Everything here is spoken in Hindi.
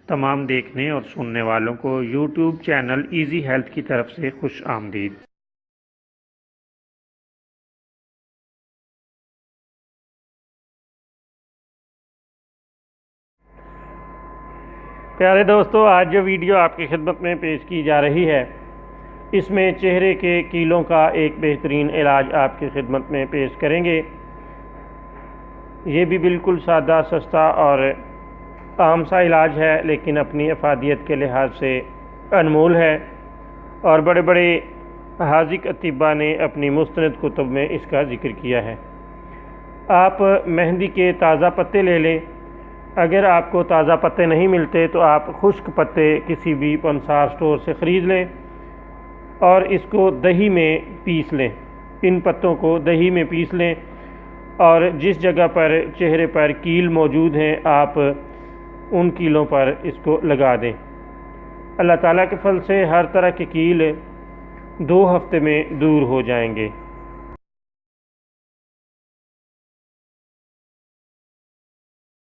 तमाम देखने और सुनने वालों को यूट्यूब चैनल इजी हेल्थ की तरफ से खुश आमदीद। प्यारे दोस्तों, आज जो वीडियो आपकी खिदमत में पेश की जा रही है, इसमें चेहरे के कीलों का एक बेहतरीन इलाज आपकी खिदमत में पेश करेंगे। ये भी बिल्कुल सादा, सस्ता और आम सा इलाज है, लेकिन अपनी अफादियत के लिहाज से अनमोल है और बड़े बड़े हाजिक अतिबा ने अपनी मुस्तनद कुतुब में इसका ज़िक्र किया है। आप मेहंदी के ताज़ा पत्ते ले लें। अगर आपको ताज़ा पत्ते नहीं मिलते तो आप खुश्क पत्ते किसी भी पंसार स्टोर से ख़रीद लें और इसको दही में पीस लें। इन पत्तों को दही में पीस लें और जिस जगह पर चेहरे पर कील मौजूद हैं, आप उन कीलों पर इसको लगा दें। अल्लाह ताला के फल से हर तरह के कील 2 हफ्ते में दूर हो जाएंगे।